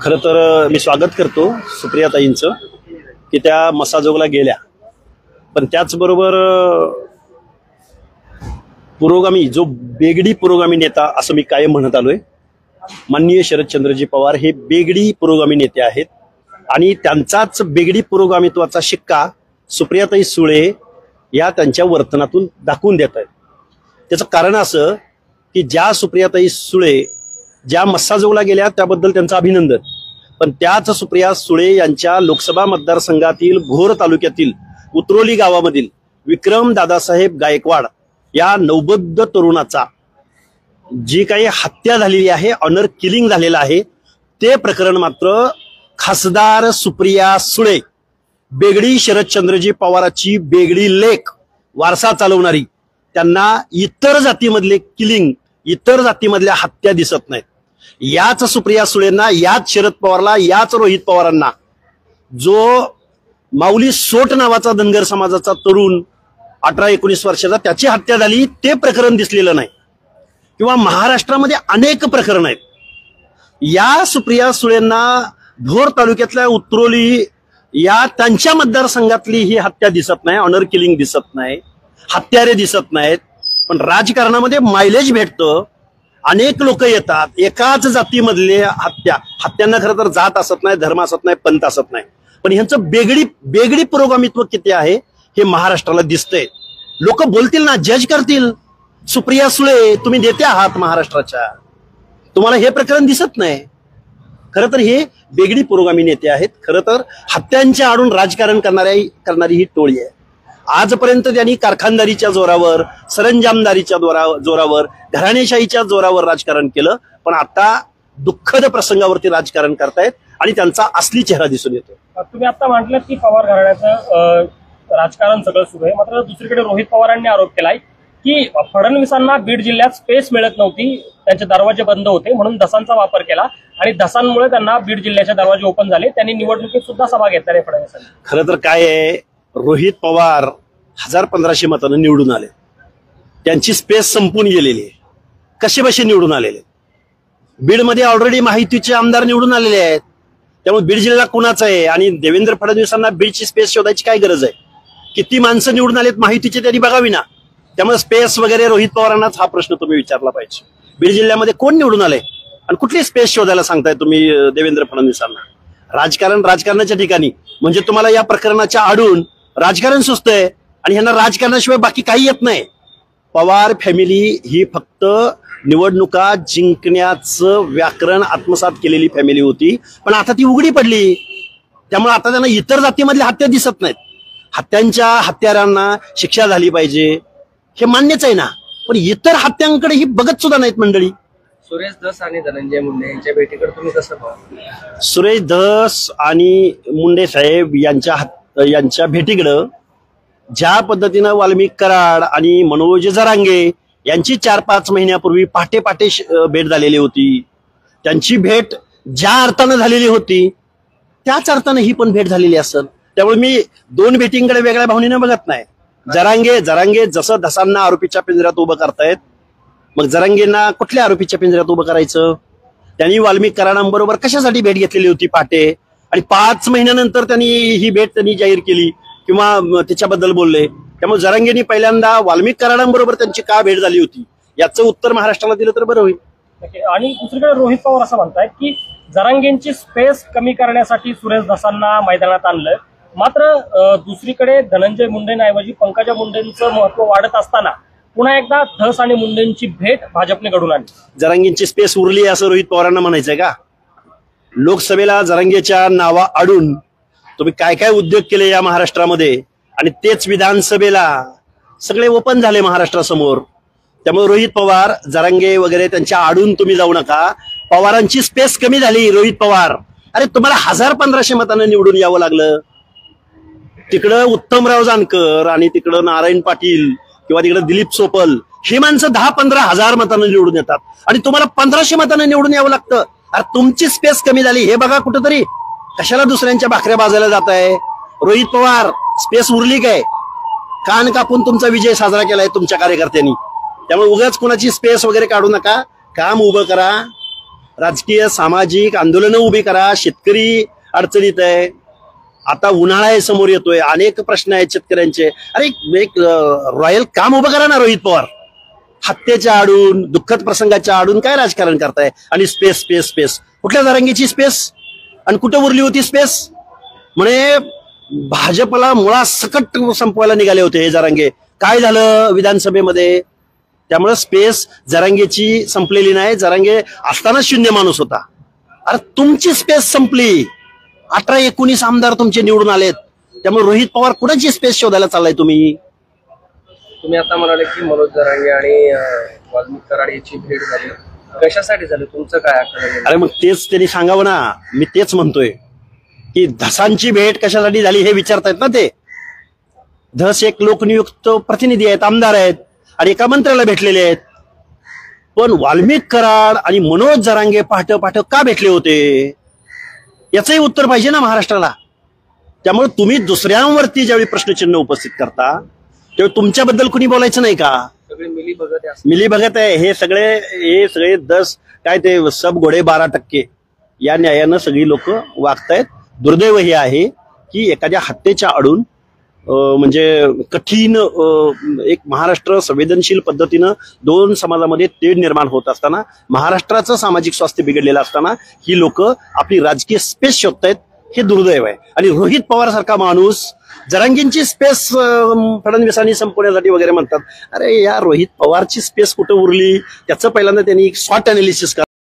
खरं तर मी स्वागत करतो सुप्रियाताईंचं की त्या मसाजोगला गेल्या, पण त्याचबरोबर पुरोगामी जो बेगडी पुरोगामी नेता असं मी कायम म्हणत आलोय, माननीय शरदचंद्रजी पवार हे बेगडी पुरोगामी नेते आहेत आणि त्यांचाच बेगडी पुरोगामित्वाचा शिक्का सुप्रियाताई सुळे या त्यांच्या वर्तनातून दाखवून देत आहेत। त्याचं कारण असं की ज्या सुप्रियाताई सुळे ज्या मस्साजोगला गेल्या त्याबद्दल त्यांचं अभिनंदन, पण त्याच सुप्रिया सुळे यांच्या लोकसभा मतदारसंघातील भोर तालुक्यातील उतरोली गावामधील विक्रम दादासाहेब गायकवाड या नवबद्ध तरुणाचा जी काही हत्या झालेली आहे, ऑनर किलिंग झालेलं आहे, ते प्रकरण मात्र खासदार सुप्रिया सुळे बेगडी शरदचंद्रजी पवाराची बेगडी लेक वारसा चालवणारी, त्यांना इतर जातीमधले किलिंग, इतर जातीमधल्या हत्या दिसत नाहीत। याच सुप्रिया सुळेंना, याच शरद पवारला, याच रोहित पवारांना जो माऊली सोट नावाचा धनगर समाजाचा तरुण 18-19 वर्षाचा त्याची हत्या झाली ते प्रकरण दिसलेलं नाही, किंवा महाराष्ट्रामध्ये अनेक प्रकरण आहेत। या सुप्रिया सुळेंना भोर तालुक्यातल्या उतरोली या त्यांच्या मतदारसंघातली ही हत्या दिसत नाही, ऑनर किलिंग दिसत नाही, हत्यारे दिसत नाहीत, पण राजकारणामध्ये मायलेज भेटतं। अनेक लोक येतात, एकाच जातीमधले हत्यांना खरं तर जात असत नाही, धर्म असत नाही, पंथ असत नाही, पण ह्यांचं बेगडी पुरोगामित्व किती आहे हे महाराष्ट्राला दिसतंय। लोक बोलतील ना, जज करतील। सुप्रिया सुळे तुम्ही नेते आहात महाराष्ट्राच्या, तुम्हाला हे प्रकरण दिसत नाही। खरं तर हे बेगडी पुरोगामी नेते आहेत। खरं तर हत्यांच्या आडून राजकारण करणारी ही टोळी आहे। आजपर्यंत त्यांनी कारखानदारीच्या जोरावर, सरंजामदारीच्या जोरावर, घराणेशाहीच्या जोरावर राजकारण केलं, पण आता दुःखद प्रसंगावरती राजकारण करतायत आणि त्यांचा असली चेहरा दिसून येतो। तुम्ही आता म्हटलं की पवार घराण्याचं राजकारण सगळं सुरू आहे, मात्र दुसरीकडे रोहित पवारांनी आरोप केलाय की फडणवीसांना बीड जिल्ह्यात स्पेस मिळत नव्हती, त्यांचे दरवाजे बंद होते, म्हणून धसांचा वापर केला आणि धसांमुळे त्यांना बीड जिल्ह्याचे दरवाजे ओपन झाले। त्यांनी निवडणुकीत सुद्धा सभा घेतल्या रे फडणवीसांनी। खरं तर काय आहे, रोहित पवार 1500 मतांनी निवडून आले, त्यांची स्पेस संपून गेलेली आहे। कसे बसे निवडून आलेले, बीडमध्ये ऑलरेडी माहितीचे आमदार निवडून आलेले आहेत, त्यामुळे बीड जिल्हा कुणाचा आहे आणि देवेंद्र फडणवीसांना बीडची स्पेस शोधायची काय गरज आहे? किती माणसं निवडून आलेत माहितीचे त्यांनी बघावी ना। त्यामुळे स्पेस वगैरे रोहित पवारांनाच हा प्रश्न तुम्ही विचारला पाहिजे। बीड जिल्ह्यामध्ये कोण निवडून आले आणि कुठली स्पेस शोधायला सांगताय तुम्ही देवेंद्र फडणवीसांना? राजकारणाच्या ठिकाणी म्हणजे तुम्हाला या प्रकरणाच्या आडून राजकारण सुचतंय आणि ह्यांना राजकारणाशिवाय बाकी काही येत नाही। पवार फॅमिली ही फक्त निवडणुका जिंकण्याचं व्याकरण आत्मसात केलेली फॅमिली होती, पण आता ती उघडी पडली, त्यामुळे आता त्यांना इतर जातीमधल्या हत्या दिसत नाहीत। हत्यांच्या हत्यारांना शिक्षा झाली पाहिजे हे मान्यच आहे ना, पण इतर हत्यांकडे ही बघत सुद्धा नाहीत मंडळी। सुरेश धस आणि धनंजय मुंडे यांच्या भेटीकडे तुम्ही कसं पाहता? सुरेश धस आणि मुंडे साहेब यांच्या भेटीकडं ज्या पद्धतीनं वाल्मिक कराड आणि मनोज जरांगे यांची 4-5 महिन्यापूर्वी पहाटे भेट झालेली होती, त्यांची भेट ज्या अर्थानं झालेली होती त्याच अर्थानं ही पण भेट झालेली असेल। त्यामुळे मी दोन भेटींकडे वेगळ्या भावनेने बघत नाही। जरांगे जसं धसांना आरोपीच्या पिंजऱ्यात उभं करतायत, मग जरांगेंना कुठल्या आरोपीच्या पिंजऱ्यात उभं करायचं? त्यांनी वाल्मिक कराडांबरोबर कशासाठी भेट घेतलेली होती पहाटे, आणि 5 महिन्यानंतर त्यांनी ही भेट जाहीर केली किंवा त्याच्याबद्दल बोलले। त्यामुळे जरांगेंनी पहिल्यांदा वाल्मिक कराडांबरोबर त्यांची का भेट झाली होती याचं उत्तर महाराष्ट्राला दिलं तर बरं होईल। आणि दुसरीकडे रोहित पवार असं म्हणतायत की जरांगेंची स्पेस कमी करण्यासाठी सुरेश धसांना मैदानात आणलं, मात्र दुसरीकडे धनंजय मुंडेंऐवजी पंकजा मुंडेंचं महत्व वाढत असताना पुन्हा एकदा धस आणि मुंडेंची भेट भाजपने घडून आणली। जरांगेंची स्पेस उरली असं रोहित पवारांना म्हणायचंय का? लोकसभेला जरांगेच्या नावा आडून तुम्ही काय काय उद्योग केले या महाराष्ट्रामध्ये, आणि तेच विधानसभेला सगळे ओपन झाले महाराष्ट्रासमोर। त्यामुळे रोहित पवार, जरांगे वगैरे त्यांच्या आडून तुम्ही जाऊ नका। पवारांची स्पेस कमी झाली। रोहित पवार, अरे तुम्हाला 1500 मतांना निवडून यावं लागलं, तिकडं उत्तमराव जानकर आणि तिकडं नारायण पाटील किंवा तिकडं दिलीप सोपल ही माणसं 10-15 हजार मतांना निवडून येतात आणि तुम्हाला 1500 मतांना निवडून यावं लागतं। अरे तुमची स्पेस कमी झाली हे बघा कुठंतरी, कशाला दुसऱ्यांच्या भाकऱ्या बाजायला जात आहे? रोहित पवार, स्पेस उरली काय? कान कापून तुमचा विजय साजरा केलाय तुमच्या कार्यकर्त्यांनी, त्यामुळे उगाच कोणाची स्पेस वगैरे काढू नका, काम उभं करा। राजकीय सामाजिक आंदोलनं उभी करा. शेतकरी अडचणीत आहे. आता उन्हाळा आहे समोर येतोय, अनेक प्रश्न आहेत शेतकऱ्यांचे. अरे एक रॉयल काम उभं करा ना रोहित पवार. हत्येच्या आडून, दुःखद प्रसंगाच्या आडून काय राजकारण करताय? आणि स्पेस स्पेस स्पेस कुठल्या जरांगीची स्पेस आणि कुठं उरली होती स्पेस? म्हणे भाजपला मुळासकट संपवायला निघाले होते हे जरांगे. काय झालं विधानसभेमध्ये? त्यामुळे स्पेस जरांगेची संपलेली नाही. जरांगे असताना शून्य माणूस होता. अरे तुमची स्पेस संपली. 18-19 आमदार तुमचे निवडून आलेत. त्यामुळे रोहित पवार कुणाची स्पेस शोधायला चाललाय तुम्ही? तुम्ही आता म्हणाले की मनोज जरांगे आणि वाल्मिक कराड याची भेट झाली, कशासाठी झाली? तुमचं काय आकलन? अरे मग तेच त्यांनी सांगावं ना. मी तेच म्हणतोय की धसांची भेट कशासाठी झाली हे विचारतायत ना ते. धस एक लोकनियुक्त प्रतिनिधी आहेत, आमदार आहेत आणि एका मंत्र्याला भेटलेले आहेत. पण वाल्मिक कराड आणि मनोज जरांगे पहाट पहाट का भेटले होते याचंही उत्तर पाहिजे ना महाराष्ट्राला. त्यामुळे तुम्ही दुसऱ्यांवरती ज्यावेळी प्रश्नचिन्ह उपस्थित करता तेव्हा तुमच्याबद्दल कुणी बोलायचं नाही का? सगळे मिली बघत आहे. मिली भगत आहे. हे सगळे 10 काय ते सब घोडे 12% या न्यायानं सगळी लोक वागतायत. दुर्दैव हे आहे की एखाद्या हत्येच्या आडून म्हणजे कठीण एक महाराष्ट्र संवेदनशील पद्धतीनं 2 समाजामध्ये तेढ निर्माण होत असताना, महाराष्ट्राचं सामाजिक स्वास्थ्य बिघडलेलं असताना ही लोक आपली राजकीय स्पेस शोधतायत. हे दुर्दैव आहे. आणि रोहित पवार सारखा माणूस जरांगींची स्पेस फडणवीसांनी संपवण्यासाठी वगैरे म्हणतात. अरे या रोहित पवारची स्पेस कुठं उरली त्याचं पहिल्यांदा त्यांनी स्वॉट अनालिसिस